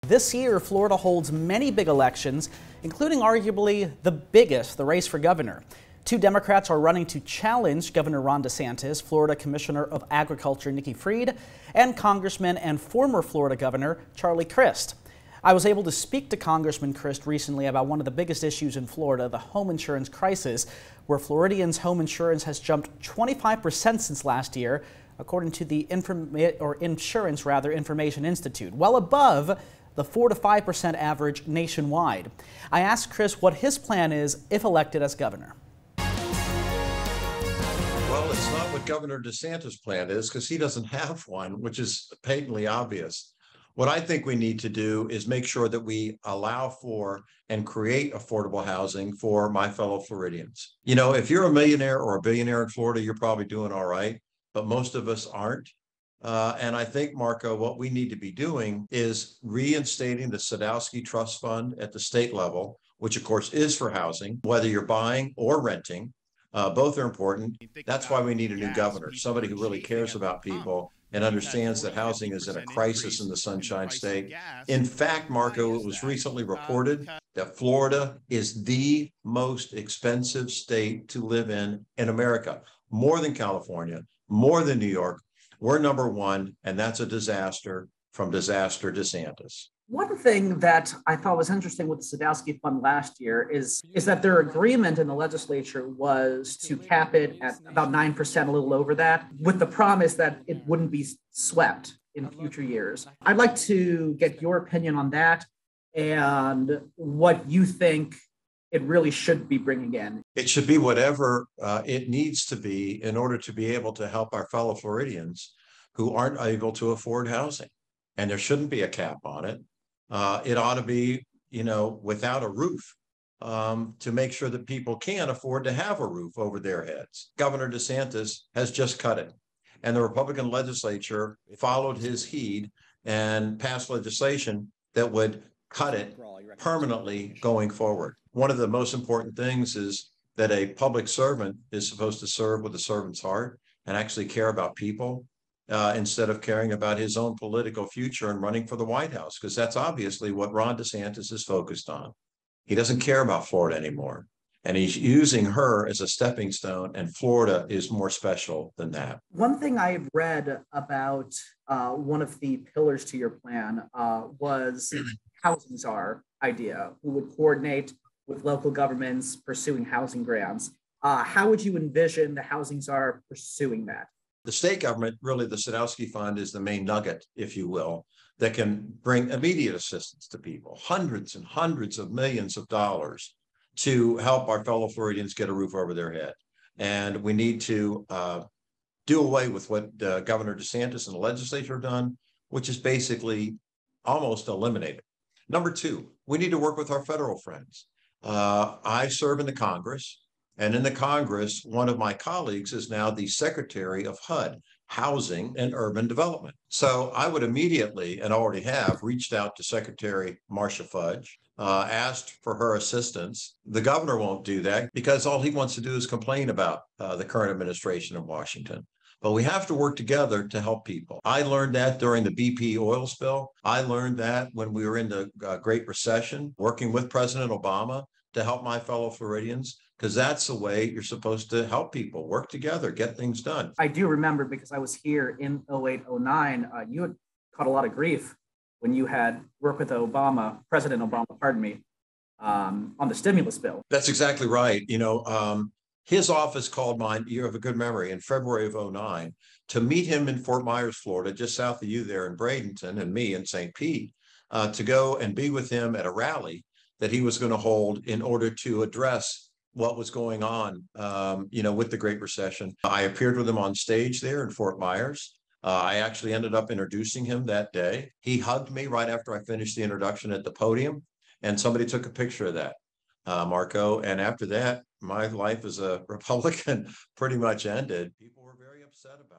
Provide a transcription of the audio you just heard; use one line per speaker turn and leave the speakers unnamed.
This year, Florida holds many big elections, including arguably the biggest, the race for governor. Two Democrats are running to challenge Governor Ron DeSantis, Florida Commissioner of Agriculture Nikki Fried, and Congressman and former Florida Governor Charlie Crist. I was able to speak to Congressman Crist recently about one of the biggest issues in Florida, the home insurance crisis, where Floridians' home insurance has jumped 25% since last year, according to the Insurance Information Institute, well above the 4 to 5% average nationwide. I asked Crist what his plan is if elected as governor.
Well, it's not what Governor DeSantis' plan is, because he doesn't have one, which is patently obvious. What I think we need to do is make sure that we allow for and create affordable housing for my fellow Floridians. You know, if you're a millionaire or a billionaire in Florida, you're probably doing all right, but most of us aren't. And I think, Marco, what we need to be doing is reinstating the Sadowski Trust Fund at the state level, which of course is for housing, whether you're buying or renting. Both are important. That's why we need a new governor, somebody who really cares about people and understands that housing is in a crisis in the Sunshine State. In fact, Marco, it was recently reported that Florida is the most expensive state to live in America, more than California, more than New York. We're number one, and that's a disaster from disaster DeSantis.
One thing that I thought was interesting with the Sadowski Fund last year is that their agreement in the legislature was to cap it at about 9%, a little over that, with the promise that it wouldn't be swept in future years. I'd like to get your opinion on that and what you think it really should be bringing in.
It should be whatever it needs to be in order to be able to help our fellow Floridians who aren't able to afford housing. And there shouldn't be a cap on it. It ought to be, without a roof, to make sure that people can afford to have a roof over their heads. Governor DeSantis has just cut it. And the Republican legislature followed his heed and passed legislation that would cut it permanently going forward. One of the most important things is that a public servant is supposed to serve with a servant's heart and actually care about people instead of caring about his own political future and running for the White House, because that's obviously what Ron DeSantis is focused on. He doesn't care about Florida anymore, and he's using her as a stepping stone, and Florida is more special than that.
One thing I've read about one of the pillars to your plan was housing czar idea, who would coordinate with local governments pursuing housing grants. How would you envision the housing czar pursuing that?
The state government, really the Sadowski Fund, is the main nugget, if you will, that can bring immediate assistance to people, hundreds and hundreds of millions of dollars to help our fellow Floridians get a roof over their head. And we need to do away with what Governor DeSantis and the legislature have done, which is basically almost eliminated. Number two, we need to work with our federal friends. I serve in the Congress. And in the Congress, one of my colleagues is now the Secretary of HUD, Housing and Urban Development. So I would immediately, and already have, reached out to Secretary Marcia Fudge, asked for her assistance. The governor won't do that because all he wants to do is complain about the current administration in Washington. But we have to work together to help people. I learned that during the BP oil spill. I learned that when we were in the Great Recession, working with President Obama to help my fellow Floridians, because that's the way you're supposed to help people, work together, get things done.
I do remember, because I was here in 08, 09, you had caught a lot of grief when you had worked with President Obama, on the stimulus bill.
That's exactly right. His office called mine, you have a good memory, in February of 09, to meet him in Fort Myers, Florida, just south of you there in Bradenton, and me in St. Pete, to go and be with him at a rally that he was going to hold in order to address what was going on, with the Great Recession. I appeared with him on stage there in Fort Myers. I actually ended up introducing him that day. He hugged me right after I finished the introduction at the podium, and somebody took a picture of that, Marco. And after that, my life as a Republican pretty much ended. People were very upset about it.